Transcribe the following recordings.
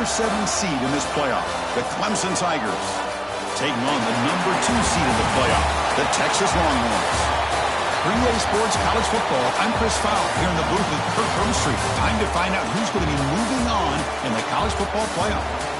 number 7 seed in this playoff, the Clemson Tigers, taking on the number 2 seed in the playoff, the Texas Longhorns. For EA Sports College Football, I'm Chris Fowler here in the booth with Kirk Broomstreet. Time to find out who's going to be moving on in the college football playoff.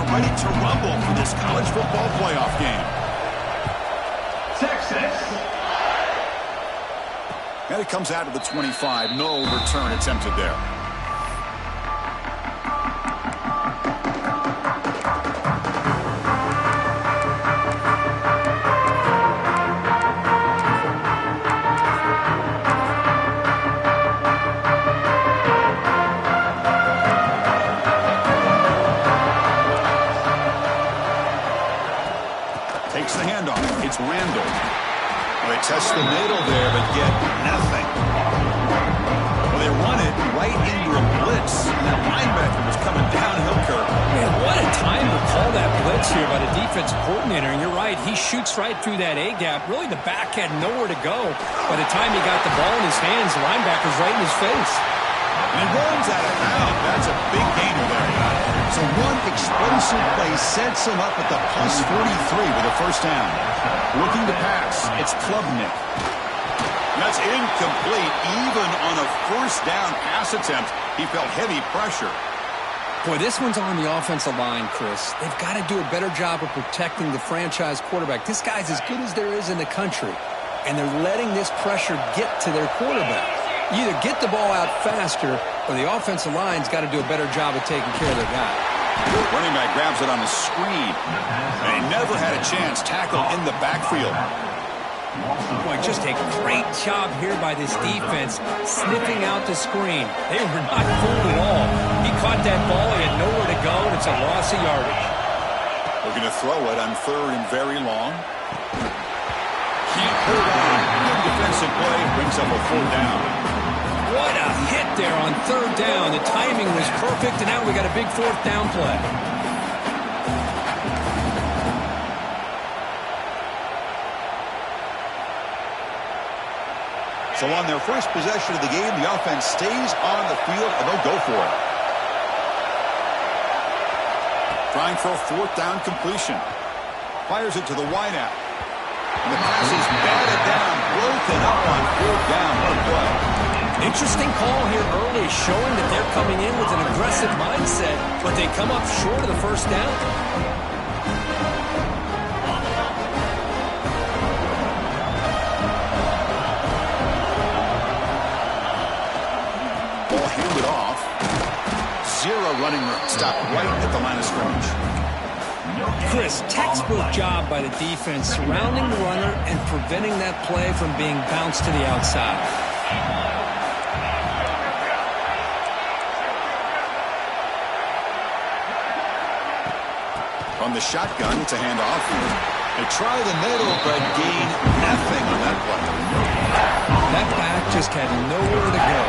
Ready to rumble for this college football playoff game. Texas. And it comes out to the 25. No return attempted there. Takes the handoff. It's Randall. Well, they test the middle there, but get nothing. Well, they run it right into a blitz. And that linebacker was coming downhill, Kirk. Man, what a time to call that blitz here by the defensive coordinator. And you're right, he shoots right through that A-gap. Really, the back had nowhere to go. By the time he got the ball in his hands, the linebacker's right in his face. And he runs out of bounds. That's a big gainer there. So one explosive play sets him up at the plus 43 with a first down. Looking to pass, it's Klubnik. That's incomplete. Even on a first down pass attempt, he felt heavy pressure. Boy, this one's on the offensive line, Chris. They've got to do a better job of protecting the franchise quarterback. This guy's as good as there is in the country, and they're letting this pressure get to their quarterback. You either get the ball out faster, or the offensive line's got to do a better job of taking care of their guy. Running back grabs it on the screen. And he never had a chance tackled in the backfield. Boy, just a great job here by this defense, sniffing out the screen. They were not fooled at all. He caught that ball, he had nowhere to go, and it's a loss of yardage. Looking to throw it on 3rd and very long. Can't hold on. Good defensive play, brings up a 4th down. What a hit there on 3rd down. The timing was perfect, and now we got a big 4th down play. So on their first possession of the game, the offense stays on the field, and they'll go for it. Trying for a 4th down completion. Fires it to the wideout. And the pass is batted down, broken up on 4th down. What a play. Interesting call here early, showing that they're coming in with an aggressive mindset, but they come up short of the first down. Ball handed off. 0 running room. Stop right at the line of scrimmage. Chris, textbook job by the defense, surrounding the runner and preventing that play from being bounced to the outside. From the shotgun, it's a handoff. They try the middle, but gain nothing on that play. That back just had nowhere to go.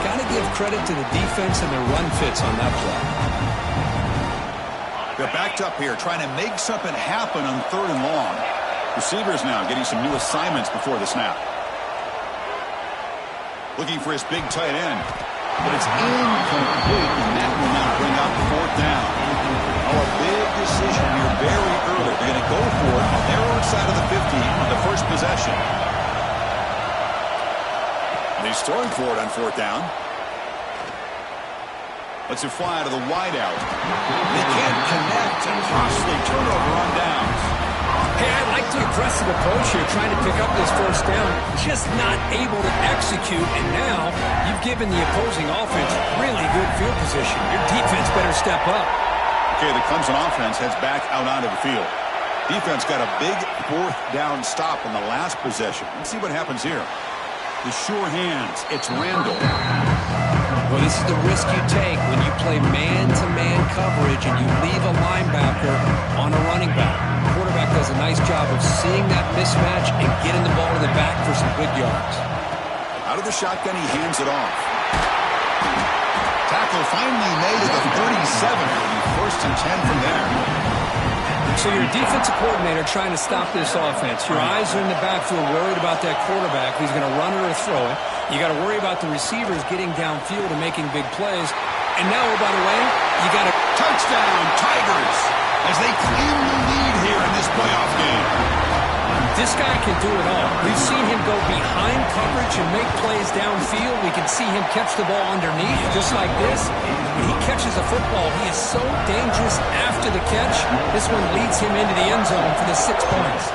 Got to give credit to the defense and their run fits on that play. They're backed up here, trying to make something happen on 3rd and long. Receivers now getting some new assignments before the snap. Looking for his big tight end. But it's incomplete, and that will now bring up 4th down. Oh, a big decision here very early. They're going to go for it on their own side of the 50 on the first possession. And he's throwing for it on 4th down. Lets it fly out of the wideout. They can't connect. A costly turnover on downs. Hey, I like the aggressive approach here, trying to pick up this first down. Just not able to execute, and now you've given the opposing offense really good field position. Your defense better step up. Okay, the Clemson offense heads back out onto the field. Defense got a big 4th down stop in the last possession. Let's see what happens here. The sure hands. It's Randall. Well, this is the risk you take when you play man-to-man coverage and you leave a linebacker on a running back. The quarterback does a nice job of seeing that mismatch and getting the ball to the back for some good yards. Out of the shotgun, he hands it off. They finally made it to 37. It'll be 1st and 10 from there. So you're a defensive coordinator trying to stop this offense. Your eyes are in the backfield worried about that quarterback who's going to run it or throw it. You got to worry about the receivers getting downfield and making big plays. And now, oh, by the way, you got a touchdown, Tigers, as they claim the lead here in this playoff game. This guy can do it all. We've seen him go behind coverage and make plays downfield. We can see him catch the ball underneath, just like this. When he catches a football, he is so dangerous after the catch. This one leads him into the end zone for the 6 points.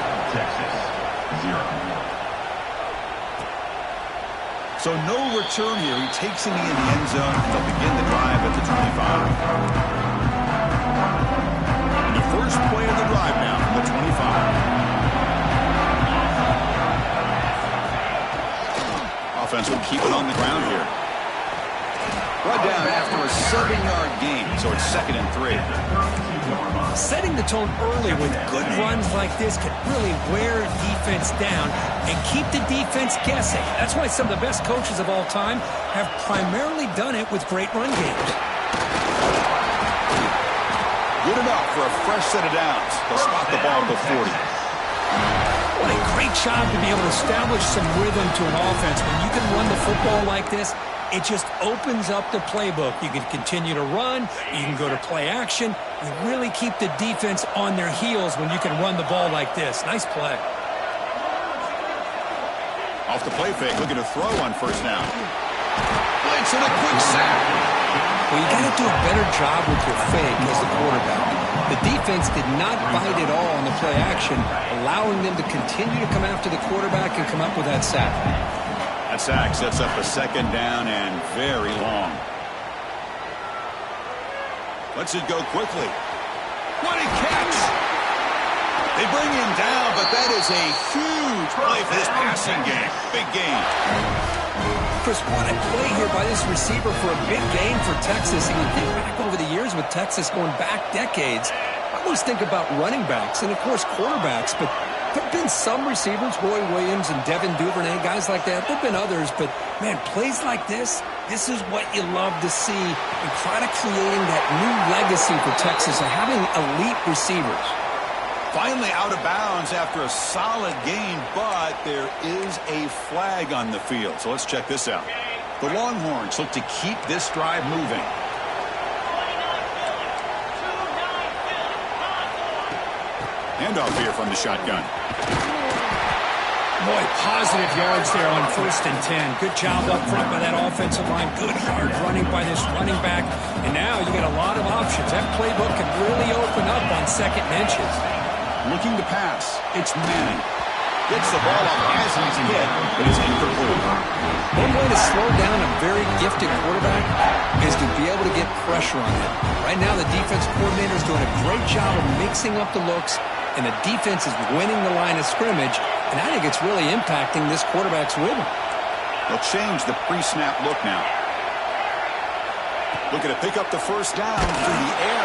So no return here. He takes him in the end zone. They'll begin the drive at the 25. And the first play of the drive now from the 25. Offense will keep it on the ground here. Brought down after a 7-yard gain, so it's 2nd and 3. Setting the tone early with good runs like this can really wear defense down and keep the defense guessing. That's why some of the best coaches of all time have primarily done it with great run games. Good enough for a fresh set of downs. They'll spot the ball at the 40. What a great job to be able to establish some rhythm to an offense. When you can run the football like this, it just opens up the playbook. You can continue to run. You can go to play action. You really keep the defense on their heels when you can run the ball like this. Nice play. Off the play fake, looking to throw on 1st down. Blitz and a quick sack. Well, you got to do a better job with your fake as the quarterback. The defense did not bite at all on the play action, allowing them to continue to come after the quarterback and come up with that sack. That sack sets up a 2nd down and very long. Lets it go quickly. What a catch! They bring him down, but that is a huge play for this passing game. Big game. Chris, what a play here by this receiver for a big game for Texas. And you think back over the years with Texas going back decades, I always think about running backs and, of course, quarterbacks. But there have been some receivers, Roy Williams and Devin Duvernay, guys like that. There have been others. But, man, plays like this is what you love to see and kind of creating that new legacy for Texas of having elite receivers. Finally out of bounds after a solid gain, but there is a flag on the field. So let's check this out. The Longhorns look to keep this drive moving. Handoff here from the shotgun. Boy, positive yards there on 1st and 10. Good job up front by that offensive line. Good hard running by this running back. And now you got a lot of options. That playbook can really open up on 2nd and inches. Looking to pass. It's Manning. Gets the ball up as he's hit, but it's incomplete. One way to slow down a very gifted quarterback is to be able to get pressure on him. Right now, the defense coordinator is doing a great job of mixing up the looks, and the defense is winning the line of scrimmage, and I think it's really impacting this quarterback's rhythm. They'll change the pre-snap look now. Looking to pick up the 1st down through the air.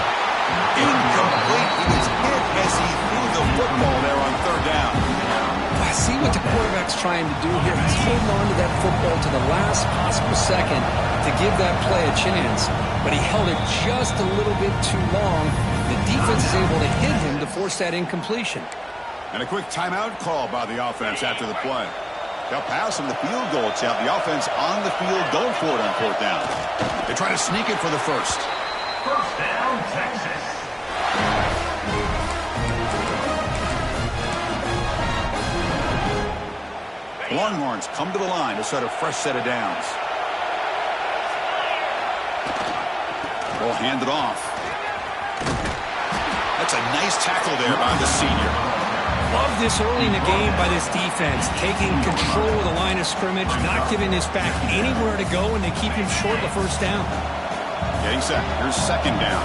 Incomplete. He was hit as he threw the football there on 3rd down. I see what the quarterback's trying to do here. He's holding on to that football to the last possible second to give that play a chance. But he held it just a little bit too long. The defense is able to hit him to force that incompletion. And a quick timeout call by the offense after the play. They'll pass from the field goal attempt. The offense on the field going for it on 4th down. They try to sneak it for the 1st. 1st down, Texas. The Longhorns come to the line to set a fresh set of downs. Ball handed off. That's a nice tackle there by the senior. Love this early in the game by this defense, taking control of the line of scrimmage, not giving this back anywhere to go, and they keep him short of the 1st down. Getting set. Here's 2nd down.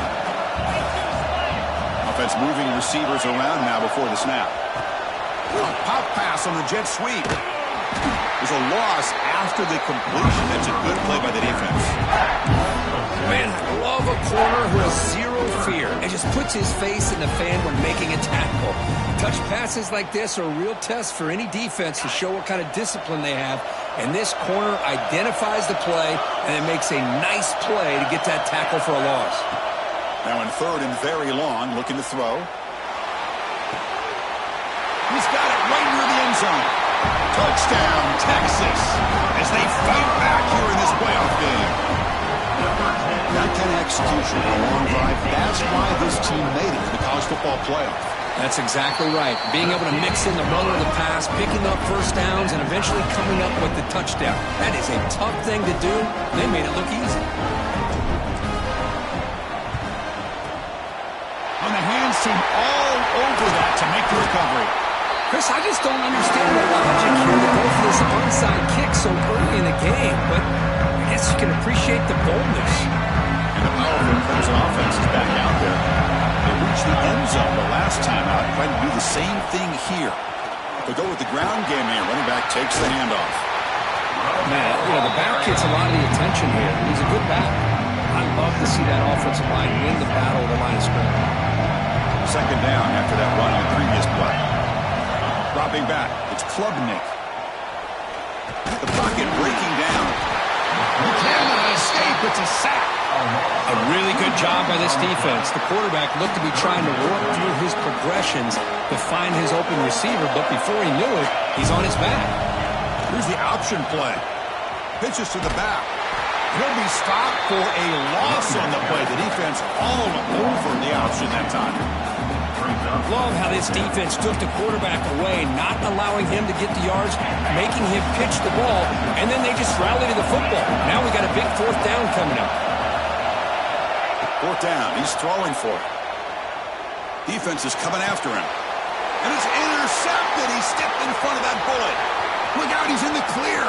Offense moving receivers around now before the snap. A pop pass on the jet sweep. There's a loss after the completion. That's a good play by the defense. Man, I love a corner who has zero fear and just puts his face in the fan when making a tackle. Touch passes like this are a real test for any defense to show what kind of discipline they have And this corner identifies the play and then makes a nice play to get that tackle for a loss. Now in third and very long, looking to throw. He's got it right near the end zone. Touchdown, Texas, as they fight back here in this playoff game. That kind of execution on a long drive, that's why this team made it to the college football playoff. That's exactly right. Being able to mix in the run or the pass, picking up first downs, and eventually coming up with the touchdown. That is a tough thing to do. They made it look easy. On the hands team all over that to make the recovery. Chris, I just don't understand the logic here to go for this onside kick so early in the game, but I guess you can appreciate the boldness. And the powerful Clemson offense is back out there. They reached the end zone the last time out, trying to do the same thing here. They go with the ground game here. Running back takes the handoff. Man, the back gets a lot of the attention here. He's a good back. I love to see that offensive line win the battle of the line of scrimmage. Second down after that run on the previous play. Dropping back, it's Klubnik. The pocket breaking down. You cannot escape, it's a sack. A really good job by this defense. The quarterback looked to be trying to work through his progressions to find his open receiver, but before he knew it, he's on his back. Here's the option play. Pitches to the back. He'll be stopped for a loss on the play. The defense all over the option that time. Love how this defense took the quarterback away, not allowing him to get the yards, making him pitch the ball, and then they just rally to the football. Now we got a big fourth down coming up. Fourth down, he's throwing for it. Defense is coming after him. And it's intercepted. He stepped in front of that bullet. Look out, he's in the clear.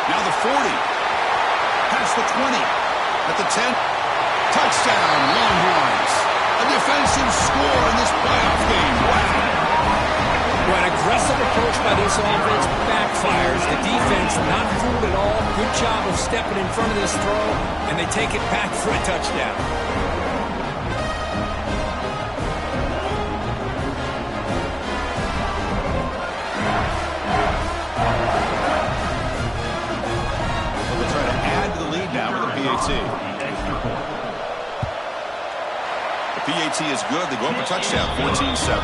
Now the 40. Past the 20. At the 10. Touchdown, Longhorns. A defensive score in this playoff game. Wow. Well, an aggressive approach by this offense backfires. The defense not fooled at all. Good job of stepping in front of this throw, and they take it back for a touchdown. They'll try to add to the lead now with a PAT. The PAT is good. They go up a touchdown, 14-7.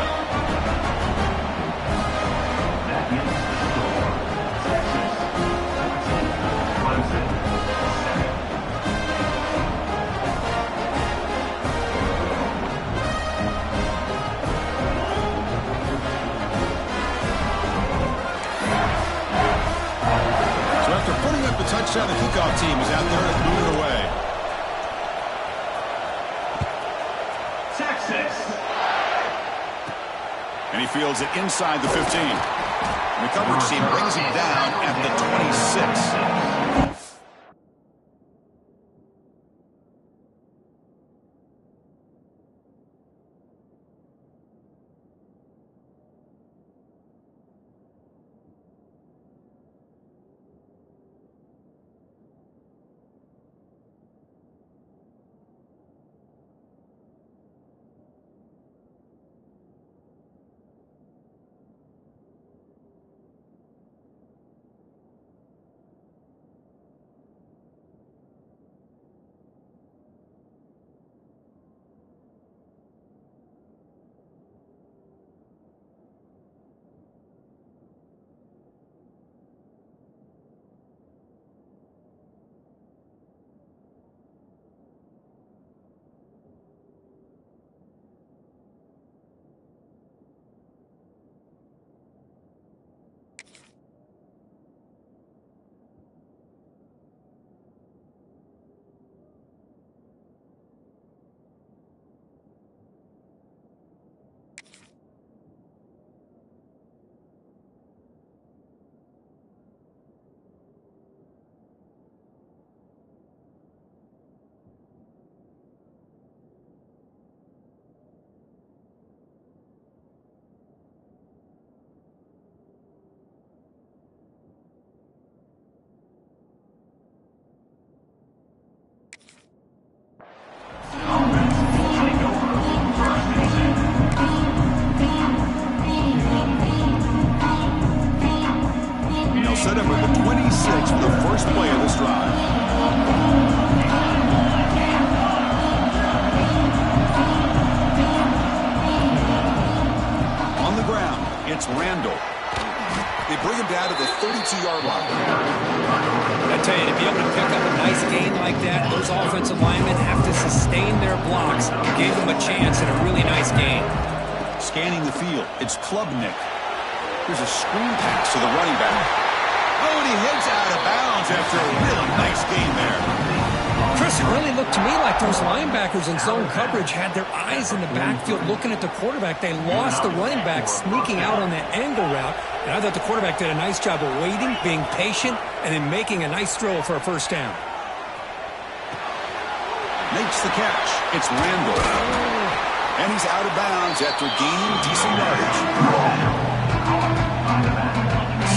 So after putting up the touchdown, the kickoff team is out there to boot it away. And he fields it inside the 15. And the coverage team brings him down at the 26. 10-yard line. I tell you, to be able to pick up a nice gain like that, those offensive linemen have to sustain their blocks. Gave them a chance and a really nice gain. Scanning the field, it's Klubnik. Here's a screen pass to the running back. Oh, and he heads out of bounds after a really nice gain there. Chris, it really looked to me like those linebackers in zone coverage had their eyes in the backfield looking at the quarterback. They lost the running back sneaking out on that angle route. And I thought the quarterback did a nice job of waiting, being patient, and then making a nice throw for a first down. Makes the catch. It's Randall. And he's out of bounds after gaining decent yardage.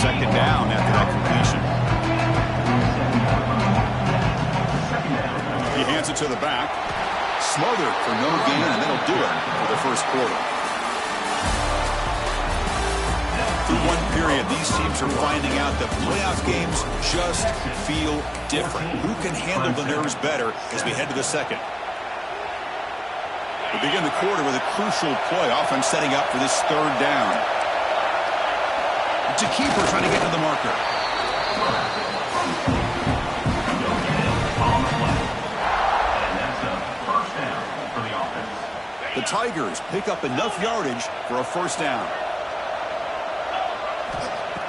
Second down after that completion. He hands it to the back. Smothered for no gain, and that'll do it for the first quarter. Through one period, these teams are finding out that playoff games just feel different. Who can handle the nerves better as we head to the second? We begin the quarter with a crucial play. Offense setting up for this third down. It's a keeper trying to get to the marker. The Tigers pick up enough yardage for a first down.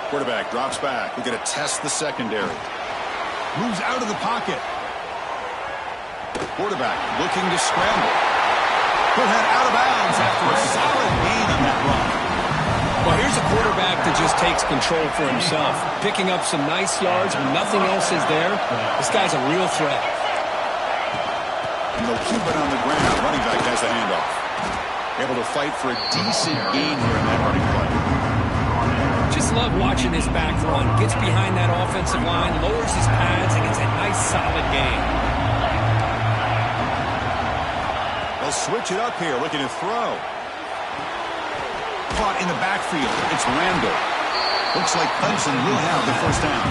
Quarterback drops back. We're going to test the secondary. Moves out of the pocket. Quarterback looking to scramble. He'll head out of bounds after a solid gain on that run. Well, here's a quarterback that just takes control for himself. Picking up some nice yards when nothing else is there. This guy's a real threat. And they'll keep it on the ground. Running back has the handoff. Able to fight for a decent gain here in that running play. Just love watching this back run. Gets behind that offensive line, lowers his pads, and gets a nice solid gain. They'll switch it up here, looking to throw. Caught in the backfield. It's Randall. Looks like Clemson will have the first down.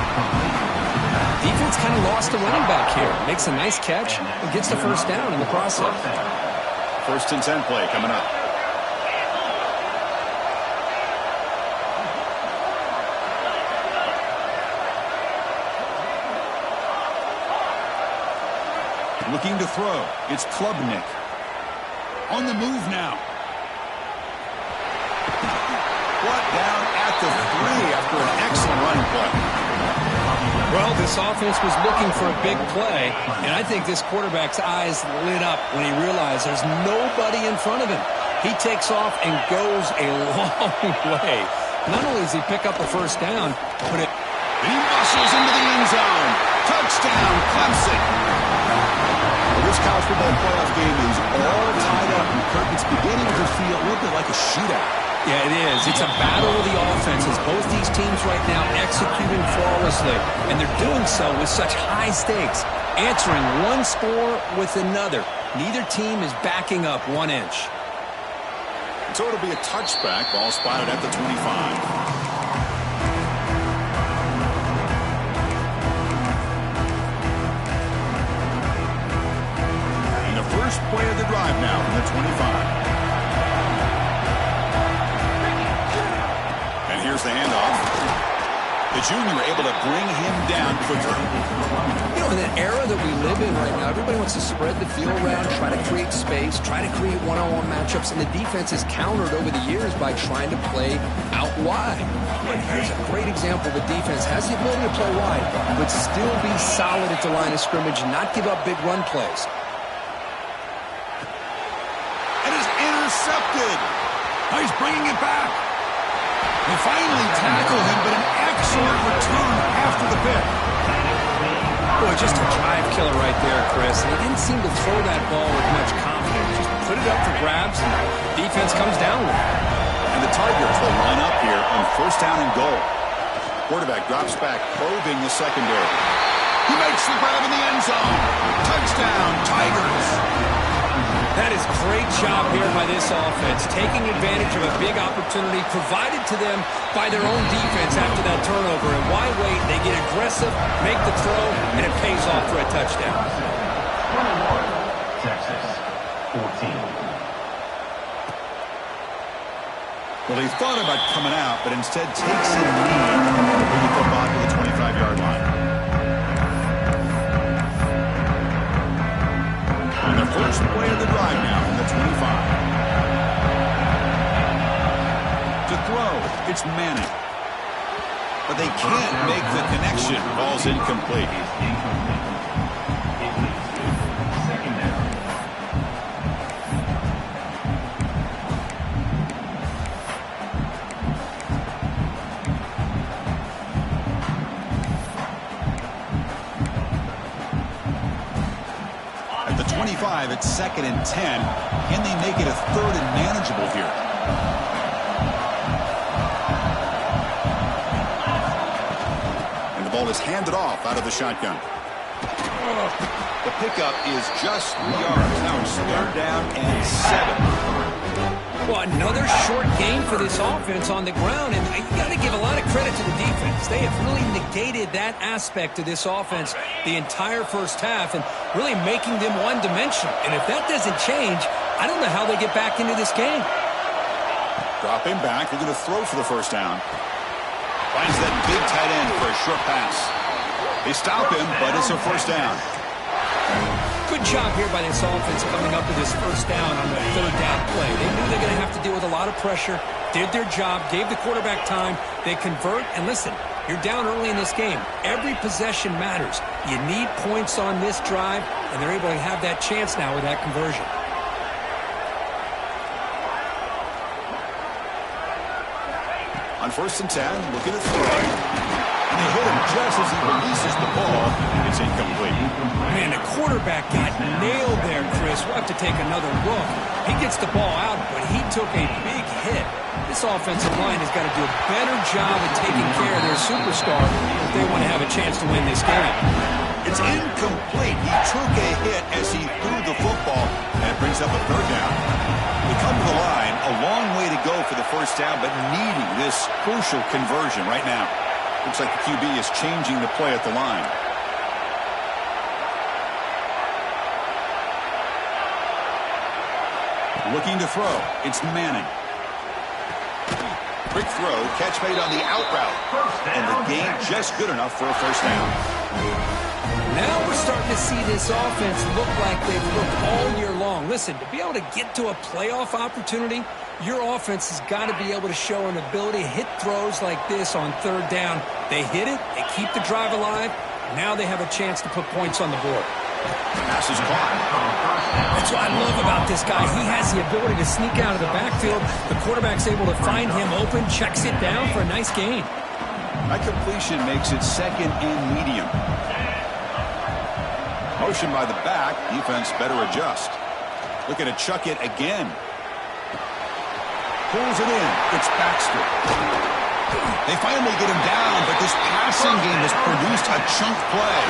Defense kind of lost the running back here. Makes a nice catch and gets the first down in the process. First and 10 play coming up. Looking to throw. It's Klubnik. On the move now. Brought down at the 3 after an excellent running play. Well, this offense was looking for a big play, and I think this quarterback's eyes lit up when he realized there's nobody in front of him. He takes off and goes a long way. Not only does he pick up a first down, but he muscles into the end zone. Touchdown, Clemson. Well, this college football playoff game is all tied up, and Kirk, it's beginning to feel a little bit like a shootout. Yeah, it is. It's a battle of the offenses. Both these teams right now executing flawlessly, and they're doing so with such high stakes, answering one score with another. Neither team is backing up 1 inch. So it'll be a touchback. Ball spotted at the 25. First play of the drive now from the 25. And here's the handoff. The junior able to bring him down quickly. You know, in an era that we live in right now, everybody wants to spread the field around, try to create space, try to create one-on-one matchups, and the defense is countered over the years by trying to play out wide. But here's a great example. The defense has the ability to play wide, but still be solid at the line of scrimmage and not give up big run plays. Intercepted. Oh, he's bringing it back. They finally tackle him, but an excellent return after the pick. Boy, just a drive killer right there, Chris. And he didn't seem to throw that ball with much confidence. Just put it up for grabs, and defense comes down with it. And the Tigers will line up here on first down and goal. Quarterback drops back, probing the secondary. He makes the grab in the end zone. Touchdown, Tigers. That is great job here by this offense, taking advantage of a big opportunity provided to them by their own defense after that turnover. And why wait? They get aggressive, make the throw, and it pays off for a touchdown. 21, Texas, 14. Well, he thought about coming out, but instead takes a knee to bring the football to the 25. It's Manning. But they can't make the connection. Ball's incomplete. Second down. At the 25, it's 2nd and 10. Can they make it a 3rd and manageable here? And the ball is handed off out of the shotgun. The pickup is just 3 yards. Now it's 3rd down and 7. Well, another short game for this offense on the ground, and you got to give a lot of credit to the defense. They have really negated that aspect of this offense the entire first half and really making them one-dimensional. And if that doesn't change, I don't know how they get back into this game. Dropping back, they're going to throw for the first down. Finds that big tight end for a short pass. They stop him, but it's a first down. Good job here by this offense coming up with this first down on the 3rd down play. They knew they're going to have to deal with a lot of pressure, did their job, gave the quarterback time. They convert, and listen, you're down early in this game. Every possession matters. You need points on this drive, and they're able to have that chance now with that conversion. On 1st and 10, looking at throw. And they hit him just as he releases the ball. It's incomplete. Man, the quarterback got nailed there, Chris. We'll have to take another look. He gets the ball out, but he took a big hit. This offensive line has got to do a better job of taking care of their superstar if they want to have a chance to win this game. It's incomplete. He took a hit as he threw the football, and it brings up a 3rd down. They come to the line, a long way to go for the first down, but needing this crucial conversion right now. Looks like the QB is changing the play at the line. Looking to throw. It's Manning. Quick throw, catch made on the out route. And the gain just good enough for a first down. Now we're starting to see this offense look like they've looked all year long. Listen, to be able to get to a playoff opportunity, your offense has got to be able to show an ability to hit throws like this on 3rd down. They hit it, they keep the drive alive. Now they have a chance to put points on the board. Pass is caught. That's what I love about this guy. He has the ability to sneak out of the backfield. The quarterback's able to find him open, checks it down for a nice gain. That completion makes it 2nd and medium. Motion by the back. Defense better adjust. Looking to chuck it again. Pulls it in. It's Baxter. They finally get him down, but this passing game has produced a chunk play.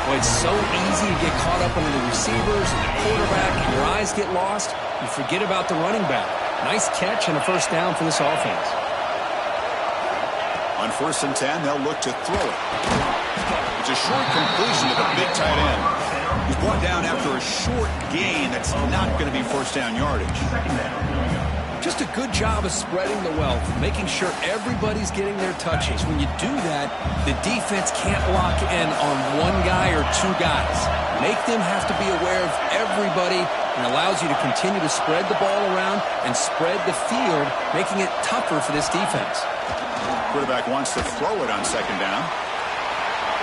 Boy, it's so easy to get caught up under the receivers and the quarterback, and your eyes get lost. You forget about the running back. Nice catch and a first down for this offense. On 1st and 10, they'll look to throw it. It's a short completion to the big tight end. He's brought down after a short gain. That's not going to be first down yardage. Just a good job of spreading the wealth, making sure everybody's getting their touches. When you do that, the defense can't lock in on one guy or 2 guys. Make them have to be aware of everybody, and allows you to continue to spread the ball around and spread the field, making it tougher for this defense. Quarterback wants to throw it on 2nd down.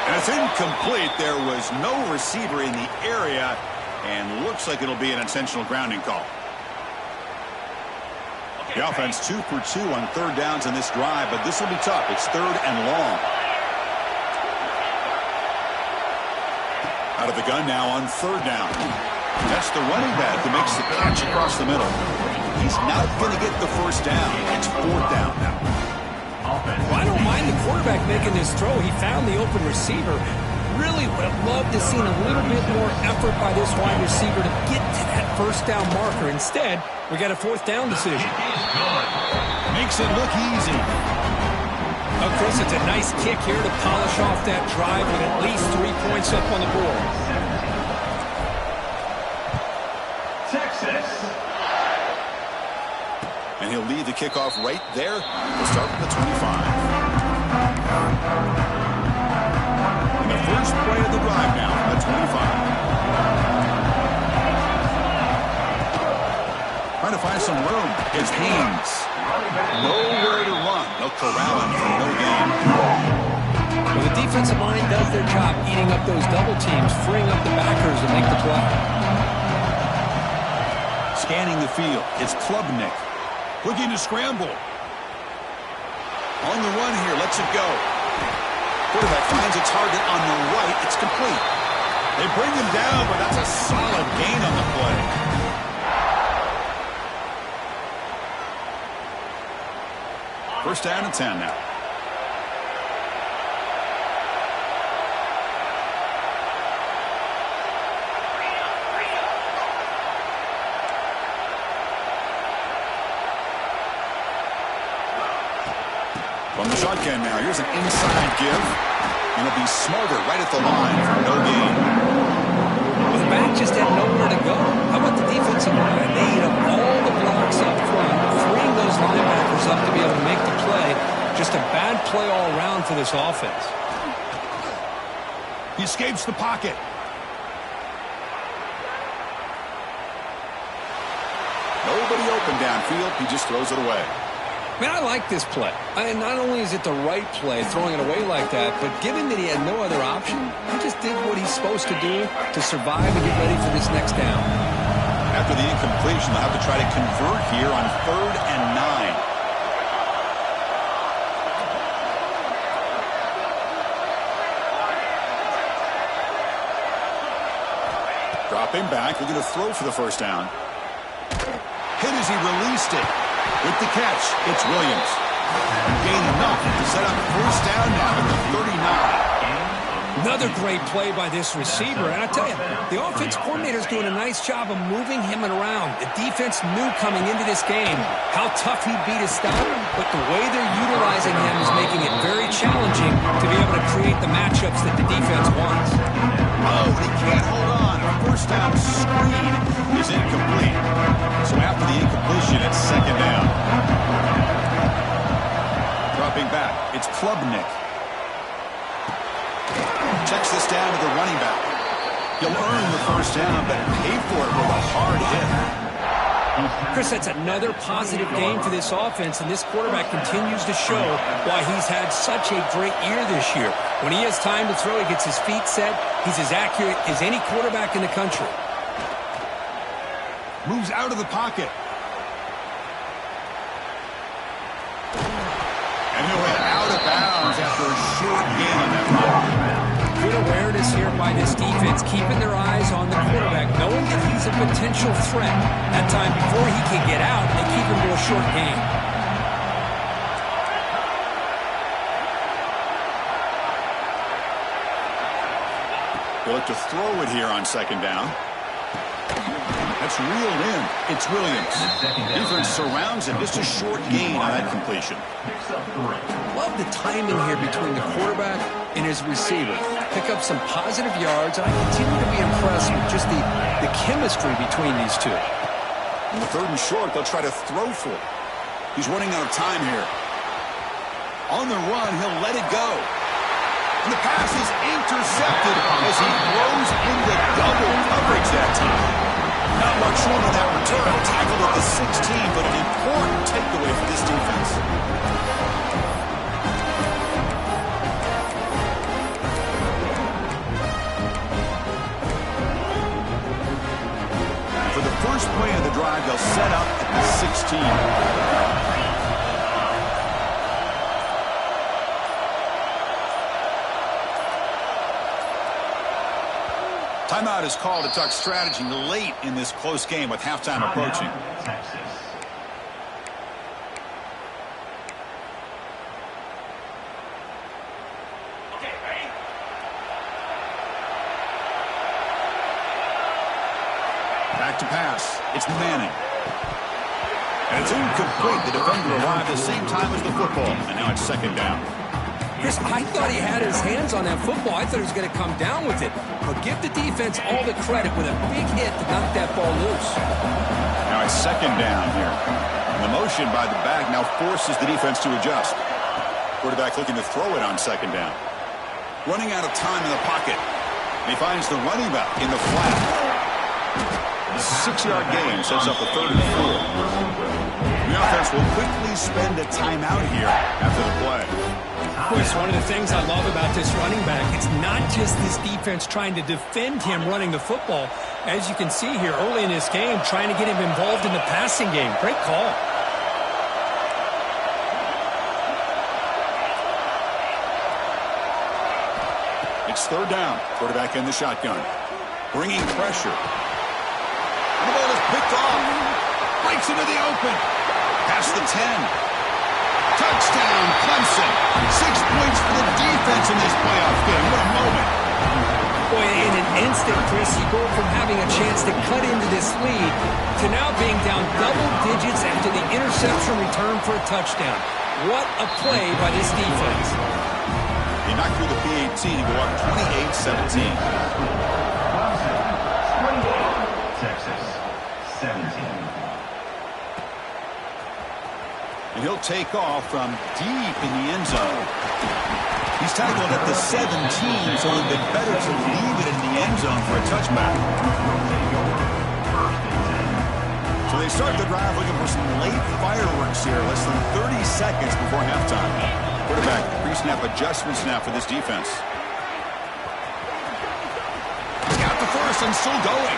And it's incomplete. There was no receiver in the area, and looks like it'll be an intentional grounding call. The offense 2 for 2 on 3rd downs in this drive, but this will be tough. It's 3rd and long. Out of the gun now on 3rd down. That's the running back who makes the catch across the middle. He's not going to get the first down. It's 4th down now. Well, I don't mind the quarterback making this throw. He found the open receiver. Really would have loved to seen a little bit more effort by this wide receiver to get to that first down marker. Instead, we got a 4th down decision. Makes it look easy. Oh, Chris, it's a nice kick here to polish off that drive with at least 3 points up on the board. Texas. And he'll lead the kickoff right there. We'll start with the 25. And the first play of the drive now, the 25. Trying to find some room. It's Haynes. Nowhere to They'll corral him for no gain. Well, the defensive line does their job eating up those double teams, freeing up the backers to make the play. Scanning the field, it's Klubnik. Looking to scramble. On the run here, lets it go. Quarterback finds a target on the right. It's complete. They bring him down, but that's a solid gain on the play. First down and 10 now. From the shotgun now, here's an inside give. And it'll be Smarter right at the line for no gain. Well, the back just had nowhere to go. How about the defensive line? They eat up all the blocks up front, freeing those linebackers up to be able to make the play. Just a bad play all around for this offense. He escapes the pocket. Nobody open downfield. He just throws it away. Man, I like this play. Not only is it the right play, throwing it away like that, but given that he had no other option, he just did what he's supposed to do to survive and get ready for this next down. After the incompletion, they'll have to try to convert here on 3rd and 9. Dropping back, looking to throw for the first down. Hit as he released it. With the catch, it's Williams. Gain enough to set up first down now at the 39. Another great play by this receiver. And I tell you, the offense coordinator's doing a nice job of moving him around. The defense knew coming into this game how tough he'd be to stop, but the way they're utilizing him is making it very challenging to be able to create the matchups that the defense wants. Oh, he can't hold on. A first down screen is incomplete. So after the incompletion, it's second down. Dropping back, it's Klubnik. Checks this down to the running back. He'll earn the first down, but pay for it with a hard hit. Chris, that's another positive game for this offense, and this quarterback continues to show why he's had such a great year this year. When he has time to throw, he gets his feet set. He's as accurate as any quarterback in the country. Moves out of the pocket. And he'll hit out of bounds after a short gain on that run. Good awareness here by this defense, keeping their eyes on the quarterback, knowing that he's a potential threat. That time before he can get out, they keep him to a short gain. They'll look to throw it here on second down. That's reeled in. It's Williams. Defense surrounds him. Just a short gain on that completion. Love the timing here between the quarterback and his receiver. Pick up some positive yards, and I continue to be impressed with just the chemistry between these two. On the 3rd and short, they'll try to throw for it. He's running out of time here. On the run, he'll let it go. And the pass is intercepted as he throws into double coverage that time. Not much room on that return. Tackled at the 16, but an important takeaway for this defense. For the first play of the drive, they'll set up at the 16. Timeout is called to talk strategy late in this close game with halftime approaching. Back to pass. It's Manning. And it's incomplete. The defender arrived at the same time as the football. And now it's second down. Chris, I thought he had his hands on that football. I thought he was going to come down with it. But give the defense all the credit with a big hit to knock that ball loose. Now it's second down here. And the motion by the back now forces the defense to adjust. Quarterback looking to throw it on second down. Running out of time in the pocket. And he finds the running back in the flat. A 6-yard gain sets up a 3rd and 4. The offense will quickly spend a timeout here after the play. Of course, one of the things I love about this running back, it's not just this defense trying to defend him running the football. As you can see here early in this game, trying to get him involved in the passing game. Great call. It's third down. Quarterback in the shotgun. Bringing pressure. And the ball is picked off. Breaks into the open. Past the 10. Touchdown, Clemson. 6 points for the defense in this playoff game. What a moment. Boy, in an instant, Chris, you go from having a chance to cut into this lead to now being down double digits after the interception return for a touchdown. What a play by this defense. They knocked through the PAT to go up 28-17. Texas, 17. And he'll take off from deep in the end zone. He's tackled at the 17, so it would have been better to leave it in the end zone for a touchback. So they start the drive looking for some late fireworks here, less than 30 seconds before halftime. Quarterback, pre-snap adjustments now for this defense. He's got the first and still going.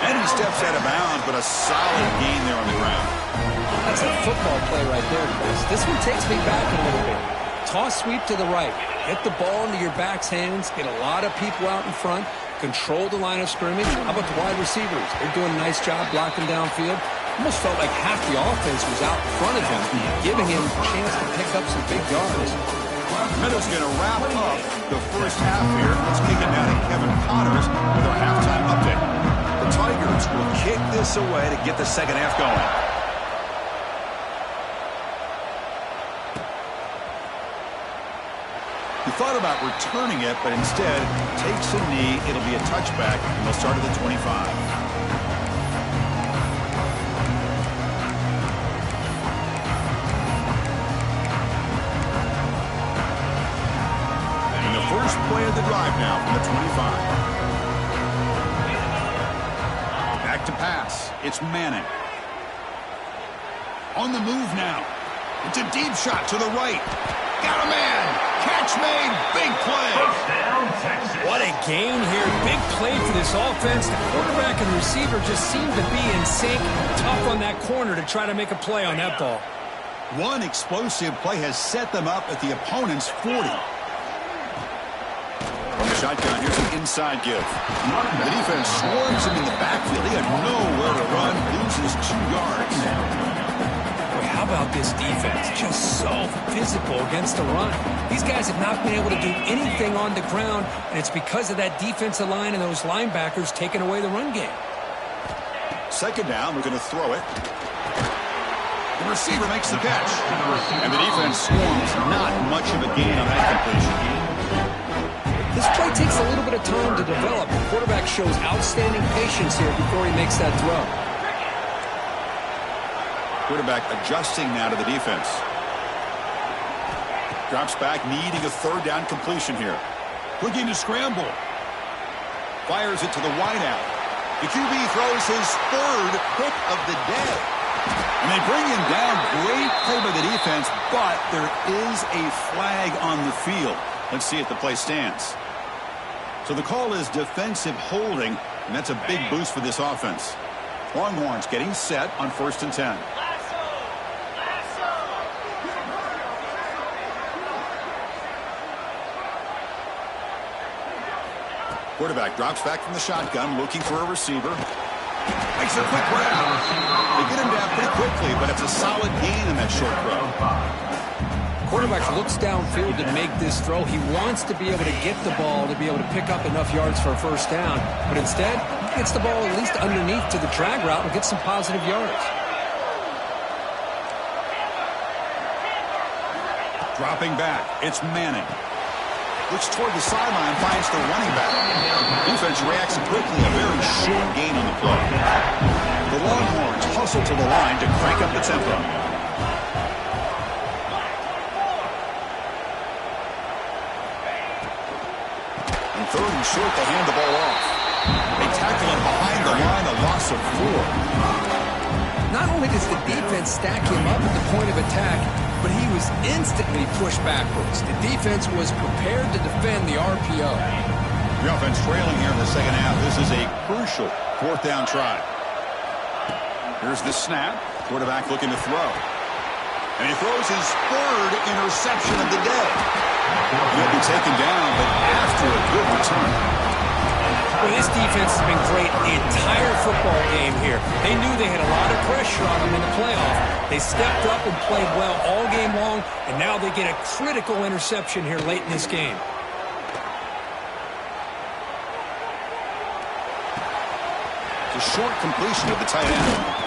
And he steps out of bounds, but a solid gain there on the ground. That's a football play right there, Chris. This one takes me back a little bit. Toss sweep to the right. Get the ball into your back's hands. Get a lot of people out in front. Control the line of scrimmage. How about the wide receivers? They're doing a nice job blocking downfield. Almost felt like half the offense was out in front of him, giving him a chance to pick up some big yards. Meadows going to wrap up the first half here. Let's kick it down to Kevin Connors with our halftime update. The Tigers will kick this away to get the second half going. He thought about returning it, but instead takes a knee. It'll be a touchback, and they'll start at the 25. First play of the drive now from the 25. Back to pass. It's Manning. On the move now. It's a deep shot to the right. Got a man. Catch made. Big play. Touchdown, Texas. What a gain here. Big play for this offense. The quarterback and receiver just seem to be in sync. Tough on that corner to try to make a play on that ball. One explosive play has set them up at the opponent's 40. From the shotgun, here's an inside give. The defense swarms him in the backfield. He had nowhere to run. Loses 2 yards. Boy, how about this defense? Just so physical against the run. These guys have not been able to do anything on the ground, and it's because of that defensive line and those linebackers taking away the run game. Second down, we're going to throw it. The receiver makes the catch. And the defense swarms. Not much of a gain on that completion. This play takes a little bit of time to develop. The quarterback shows outstanding patience here before he makes that throw. Quarterback adjusting now to the defense. Drops back, needing a third down completion here. Looking to scramble. Fires it to the wideout. The QB throws his third pick of the day. And they bring him down. Great play by the defense, but there is a flag on the field. Let's see if the play stands. So the call is defensive holding, and that's a big boost for this offense. Longhorns getting set on 1st and 10. Quarterback drops back from the shotgun, looking for a receiver. Makes a quick grab. They get him down pretty quickly, but it's a solid gain in that short throw. Quarterback looks downfield to make this throw. He wants to be able to get the ball to be able to pick up enough yards for a first down. But instead, he gets the ball at least underneath to the drag route and gets some positive yards. Dropping back, it's Manning. Looks toward the sideline, finds the running back. Defense reacts quickly, a very short gain on the play. The Longhorns hustle to the line to crank up the tempo. Third and short, they hand the ball off. They tackle him behind the line, a loss of 4. Not only does the defense stack him up at the point of attack, but he was instantly pushed backwards. The defense was prepared to defend the RPO. The offense trailing here in the second half. This is a crucial fourth down try. Here's the snap. Quarterback looking to throw. And he throws his third interception of the day. He'll be taken down, but after a good return. Well, this defense has been great the entire football game here. They knew they had a lot of pressure on them in the playoff. They stepped up and played well all game long, and now they get a critical interception here late in this game. It's a short completion of the tight end.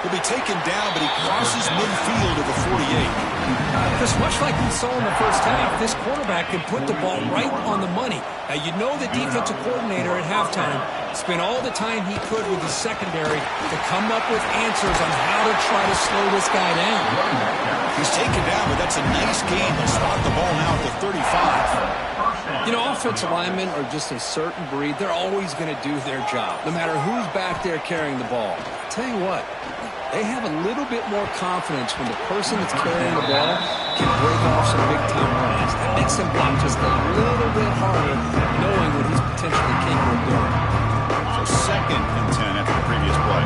He'll be taken down, but he crosses midfield of the 48. Just much like we saw in the first half, this quarterback can put the ball right on the money. Now, you know the defensive coordinator at halftime spent all the time he could with his secondary to come up with answers on how to try to slow this guy down. He's taken down, but that's a nice gain. They'll spot the ball now at the 35. You know, offensive linemen are just a certain breed. They're always going to do their job, no matter who's back there carrying the ball. I'll tell you what, they have a little bit more confidence when the person that's carrying the ball can break off some big-time runs. That makes them block just a little bit harder, knowing what he's potentially capable of doing. So 2nd and 10 after the previous play.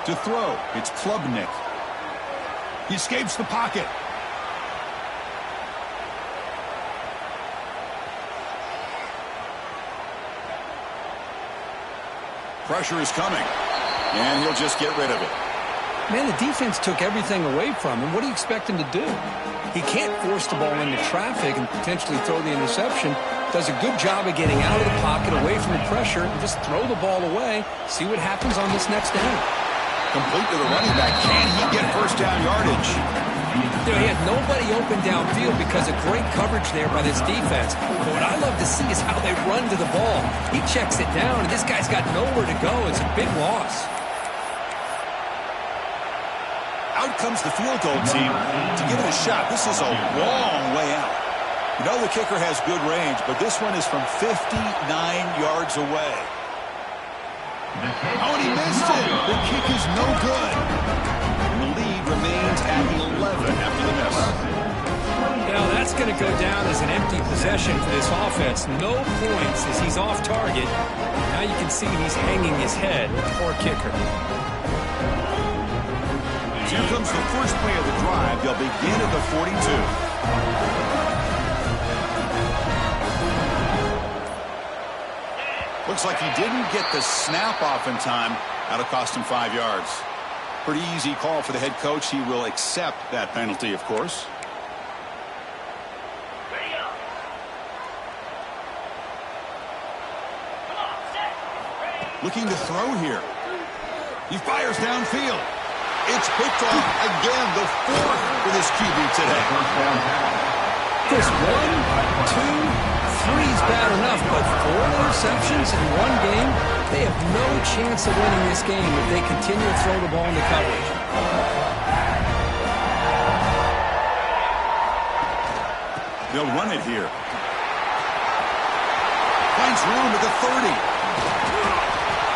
To throw, it's Klubnik. He escapes the pocket. Pressure is coming, and he'll just get rid of it. Man, the defense took everything away from him. What do you expect him to do? He can't force the ball into traffic and potentially throw the interception. Does a good job of getting out of the pocket, away from the pressure, and just throw the ball away. See what happens on this next down. Complete to the running back. Can he get first down yardage? You know, he had nobody open downfield because of great coverage there by this defense. But what I love to see is how they run to the ball. He checks it down, and this guy's got nowhere to go. It's a big loss. Out comes the field goal team to give it a shot. This is a long way out. You know the kicker has good range, but this one is from 59 yards away. Oh, and he missed it. The kick is no good. And the lead remains at 11 after the miss. Now that's going to go down as an empty possession for this offense. No points as he's off target. Now you can see he's hanging his head. Poor kicker. Here comes the first play of the drive. They'll begin at the 42. Looks like he didn't get the snap off in time. That'll cost him 5 yards. Pretty easy call for the head coach. He will accept that penalty, of course. Looking to throw here. He fires downfield. It's picked off again, the 4th for this QB today. Chris, 1, 2, 3 is bad enough, but 4 interceptions in one game, they have no chance of winning this game if they continue to throw the ball into coverage. They'll run it here. Finds room at the 30.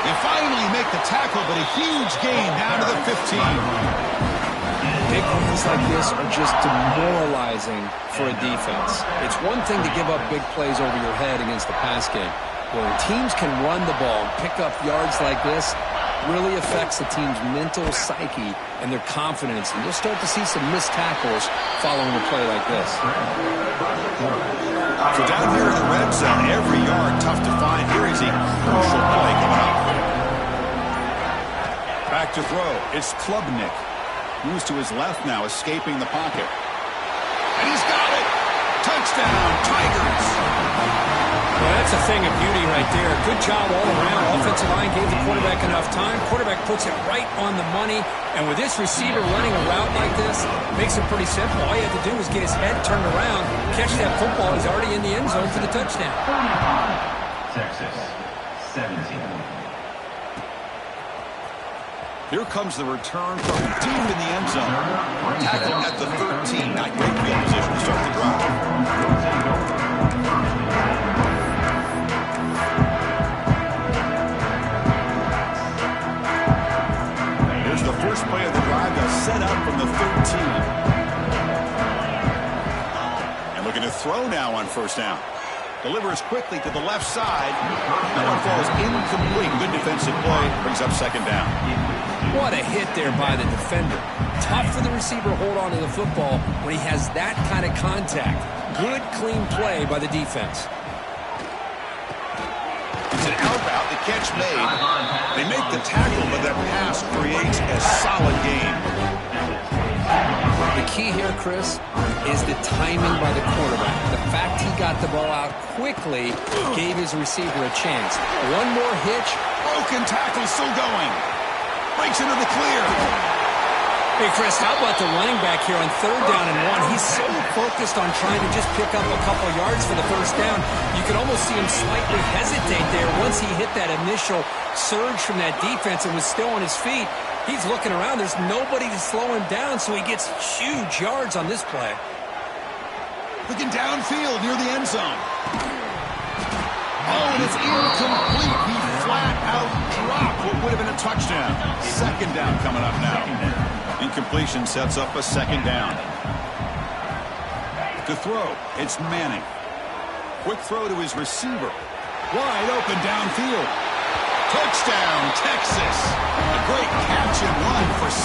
They finally make the tackle, but a huge gain down to the 15. Big plays like this are just demoralizing for a defense. It's one thing to give up big plays over your head against the pass game. When teams can run the ball and pick up yards like this, really affects the team's mental psyche and their confidence. And you'll start to see some missed tackles following a play like this. So down here in the red zone, every yard tough to find. Here is a crucial play coming up. Back to throw. It's Klubnik. Moves to his left now, escaping the pocket. And he's got it! Touchdown, Tigers! Well, that's a thing of beauty right there. Good job all around. Offensive line gave the quarterback enough time. Quarterback puts it right on the money. And with this receiver running a route like this, it makes it pretty simple. All you have to do is get his head turned around, catch that football. He's already in the end zone for the touchdown. Texas, 17. Here comes the return from deep in the end zone. Tackle at the 13. Not great field position to start the drive. Looking to throw now on first down. Delivers quickly to the left side. That one falls incomplete. Good defensive play. Brings up second down. What a hit there by the defender. Tough for the receiver to hold on to the football when he has that kind of contact. Good, clean play by the defense. It's an out route. The catch made. They make the tackle, but that pass creates a solid gain. The key here, Chris, is the timing by the quarterback. The fact he got the ball out quickly gave his receiver a chance. One more hitch. Broken tackle still going. Breaks into the clear. Hey, Chris, how about the running back here on 3rd down and 1? He's so focused on trying to just pick up a couple yards for the first down. You could almost see him slightly hesitate there once he hit that initial surge from that defense and was still on his feet. He's looking around. There's nobody to slow him down, so he gets huge yards on this play. Looking downfield near the end zone. Oh, and it's incomplete. He flat out dropped what would have been a touchdown. Second down coming up now. Incompletion sets up a second down. To throw, it's Manning. Quick throw to his receiver. Wide open downfield. Touchdown, Texas. A great catch and run for 6.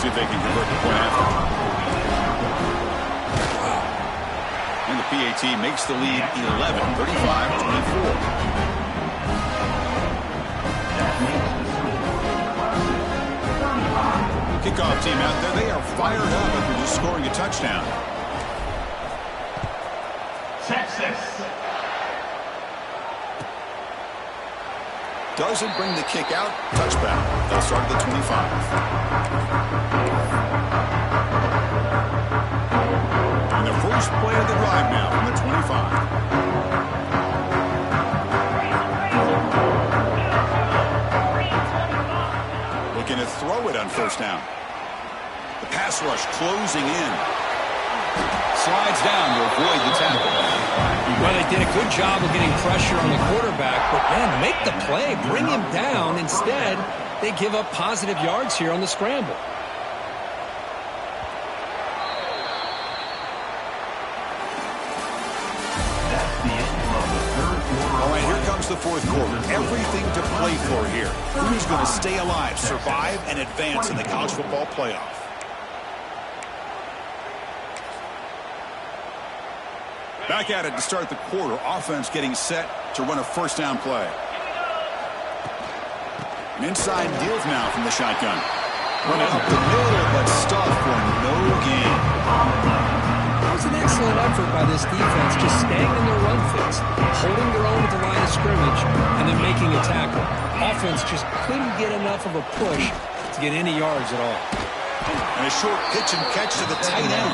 See if they can convert the point after. And the PAT makes the lead 11, 35-24. Kickoff team out there, they are fired up after just scoring a touchdown. Texas. Doesn't bring the kick out. Touchback. They'll start at the 25. And the first play of the drive now from the 25. Looking to throw it on first down. The pass rush closing in. Slides down to avoid the tackle. Well, they did a good job of getting pressure on the quarterback, but man, make the play, bring him down. Instead, they give up positive yards here on the scramble. All right, here comes the fourth quarter. Everything to play for here. Who's going to stay alive, survive, and advance in the college football playoff? Back at it to start the quarter. Offense getting set to run a first down play. An inside deal now from the shotgun. Running up the middle, but stuffed for no gain. That was an excellent effort by this defense, just staying in their run fix, holding their own at the line of scrimmage, and then making a tackle. Offense just couldn't get enough of a push to get any yards at all. And a short pitch and catch to the tight end.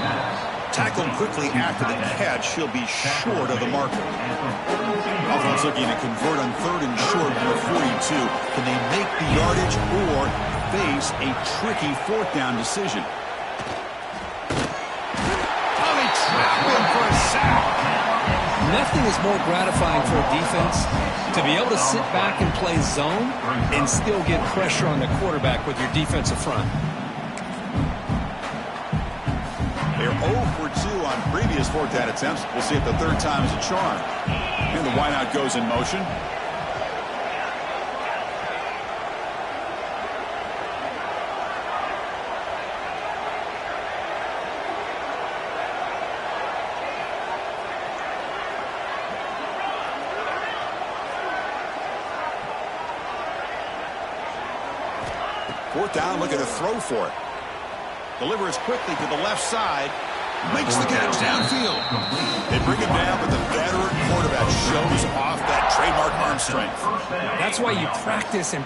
Tackled quickly after the catch, he'll be short of the marker. Offense looking to convert on 3rd and short from the 42. Can they make the yardage or face a tricky 4th down decision? Oh, they trap him for a sack. Nothing is more gratifying for a defense to be able to sit back and play zone and still get pressure on the quarterback with your defensive front. They're 0 for 2 on previous 4th down attempts. We'll see if the 3rd time is a charm. And the wideout goes in motion. Fourth down, looking to throw for it. Delivers quickly to the left side. Makes the catch downfield. They bring him down, but the veteran quarterback shows off that trademark arm strength. That's why you practice and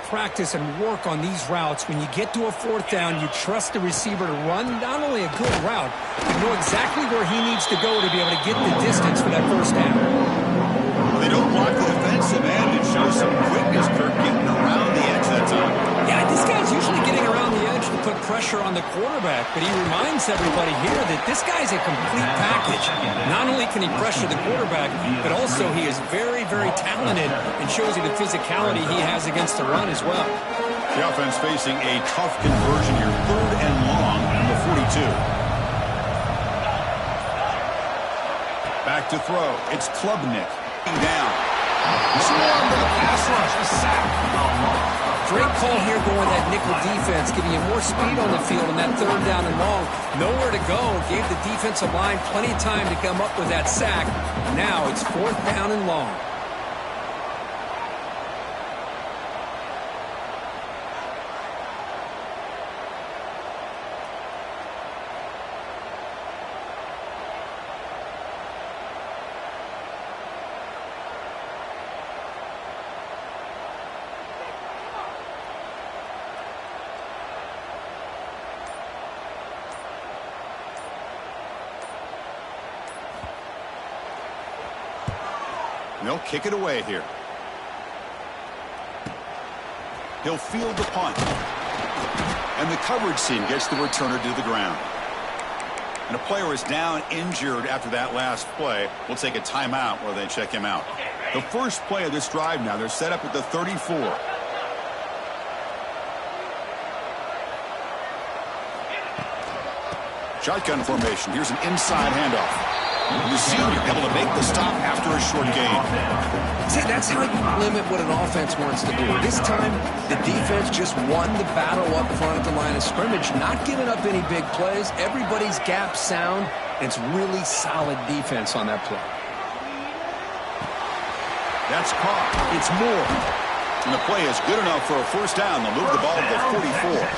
work on these routes. When you get to a 4th down, you trust the receiver to run not only a good route, but know exactly where he needs to go to be able to get the distance for that first down. They don't block the defensive end. It shows some quickness, Kirk, getting around the edge that time. Yeah, this guy's usually getting around the edge to put pressure on the quarterback, but he reminds everybody here that this guy's a complete package. Not only can he pressure the quarterback, but also he is very, very talented and shows you the physicality he has against the run as well. The offense facing a tough conversion here, 3rd and long from the 42. Back to throw. It's Klubnik. Down. Swarmed with a pass rush. A sack. Great call here going that nickel defense, giving you more speed on the field on that third down and long. Nowhere to go. Gave the defensive line plenty of time to come up with that sack. Now it's 4th down and long. They'll kick it away here. He'll field the punt. And the coverage team gets the returner to the ground. And a player is down injured after that last play. We'll take a timeout while they check him out. The first play of this drive now, they're set up at the 34. Shotgun formation. Here's an inside handoff. The senior able to make the stop after a short gain. See, that's how you limit what an offense wants to do. This time, the defense just won the battle up front at the line of scrimmage, not giving up any big plays. Everybody's gap sound. It's really solid defense on that play. That's caught. It's Moore. And the play is good enough for a first down. They'll move the ball to the 44.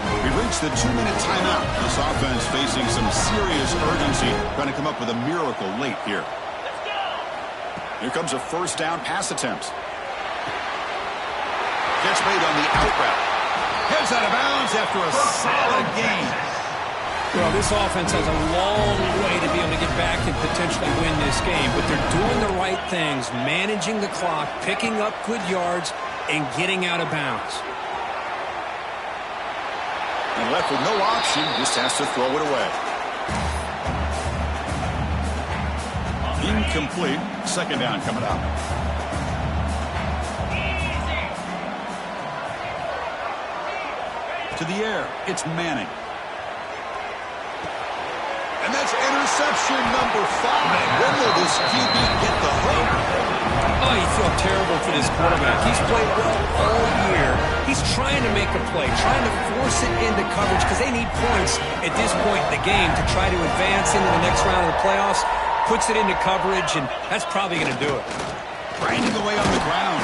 We've reached the 2-minute timeout. This offense facing some serious urgency, trying to come up with a miracle late here. Here comes a first down pass attempt. Gets made on the out route. Heads out of bounds after a solid gain. Well, this offense has a long way to be able to get back and potentially win this game, but they're doing the right things, managing the clock, picking up good yards, and getting out of bounds. And left with no option, just has to throw it away. Incomplete. Second down coming up. To the air, it's Manning. And that's interception number 5. When will this QB get the hook? Oh, you feel terrible for this quarterback. He's played well all year. He's trying to make a play, trying to force it into coverage because they need points at this point in the game to try to advance into the next round of the playoffs. Puts it into coverage, and that's probably going to do it. Grinding away on the ground.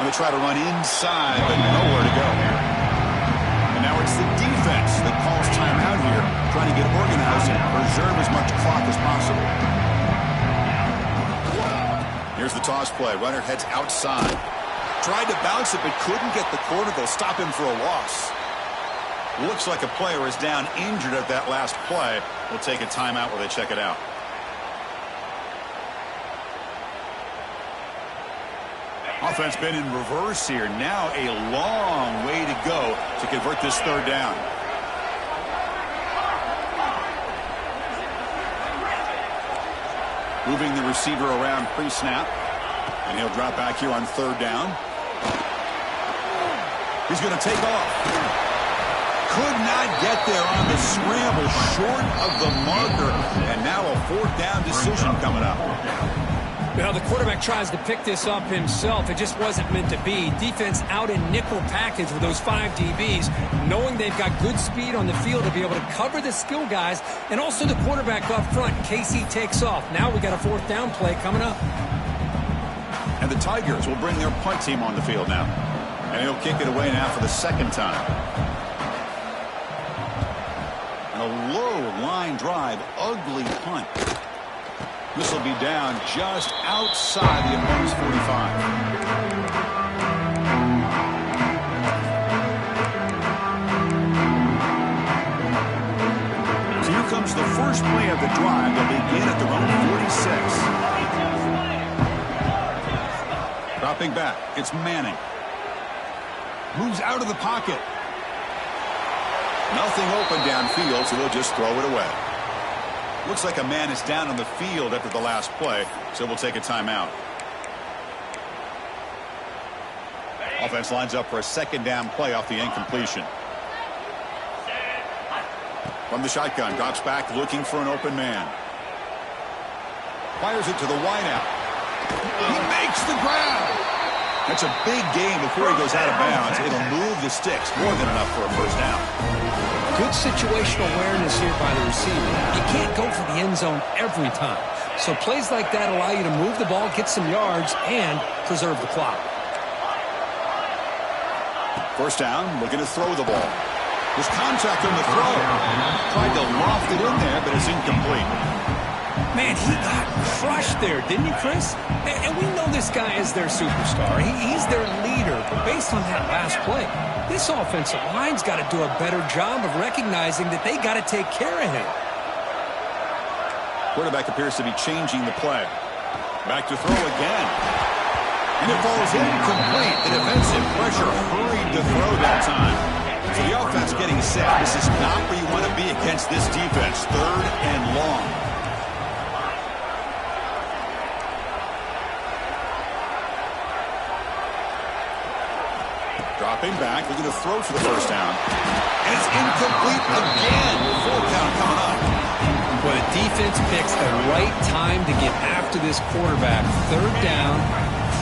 Going to try to run inside, but nowhere to go. And now it's the defense that calls timeout here, trying to get organized and preserve as much clock as possible. Here's the toss play. Runner heads outside. Tried to bounce it, but couldn't get the corner. They'll stop him for a loss. Looks like a player is down injured at that last play. We'll take a timeout while they check it out. Offense been in reverse here. Now a long way to go to convert this third down. Moving the receiver around pre-snap. And he'll drop back here on third down. He's going to take off. Could not get there on the scramble, short of the marker. And now a fourth down decision coming up. Well, the quarterback tries to pick this up himself. It just wasn't meant to be. Defense out in nickel package with those 5 DBs, knowing they've got good speed on the field to be able to cover the skill guys and also the quarterback up front in case he takes off. Now we got a fourth down play coming up. And the Tigers will bring their punt team on the field now. And he'll kick it away now for the second time. And a low line drive, ugly punt. This will be down just outside the opponent's 45. So here comes the first play of the drive. They'll begin at their own 46. Dropping back, it's Manning. Moves out of the pocket. Nothing open downfield, so they'll just throw it away. Looks like a man is down on the field after the last play, so we'll take a timeout. Offense lines up for a second down play off the incompletion. From the shotgun, drops back looking for an open man. Fires it to the wideout. He makes the grab. That's a big gain before he goes out of bounds. It'll move the sticks. More than enough for a first down. Good situational awareness here by the receiver. You can't go for the end zone every time. So plays like that allow you to move the ball, get some yards, and preserve the clock. First down, looking to throw the ball. There's contact on the throw. Tried to loft it in there, but it's incomplete. Man, he got crushed there, didn't he, Chris? And we know this guy is their superstar. He's their leader. But based on that last play, this offensive line's got to do a better job of recognizing that they got to take care of him. Quarterback appears to be changing the play. Back to throw again. And it falls incomplete. The defensive pressure hurried to throw that time. So the offense getting set. This is not where you want to be against this defense. 3rd and long. Dropping back, looking to throw for the first down. And it's incomplete again. 4th down coming up. But the defense picks the right time to get after this quarterback. 3rd down,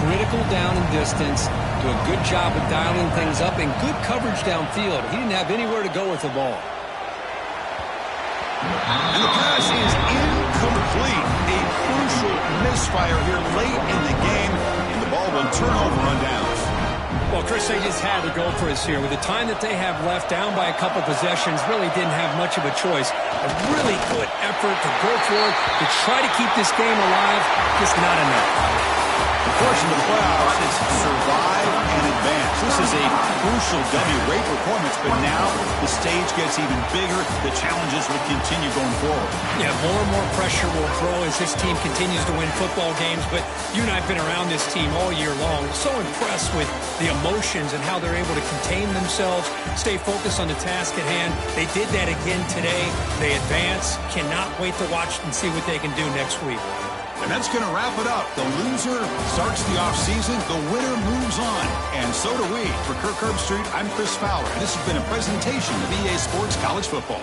critical down and distance. Do a good job of dialing things up and good coverage downfield. He didn't have anywhere to go with the ball. And the pass is incomplete. A crucial misfire here late in the game. And the ball will turn over on downs. Well, Chris, they just had to go for us here. With the time that they have left, down by a couple possessions, really didn't have much of a choice. A really good effort to go for it, to try to keep this game alive, just not enough. The portion of the playoffs is survive and advance. This is a crucial W. Great performance, but now the stage gets even bigger. The challenges will continue going forward. Yeah, more and more pressure will grow as this team continues to win football games, but you and I have been around this team all year long. So impressed with the emotions and how they're able to contain themselves, stay focused on the task at hand. They did that again today. They advance. Cannot wait to watch and see what they can do next week. And that's going to wrap it up. The loser starts the offseason. The winner moves on. And so do we. For Kirk Herbstreit, I'm Chris Fowler. And this has been a presentation of EA Sports College Football.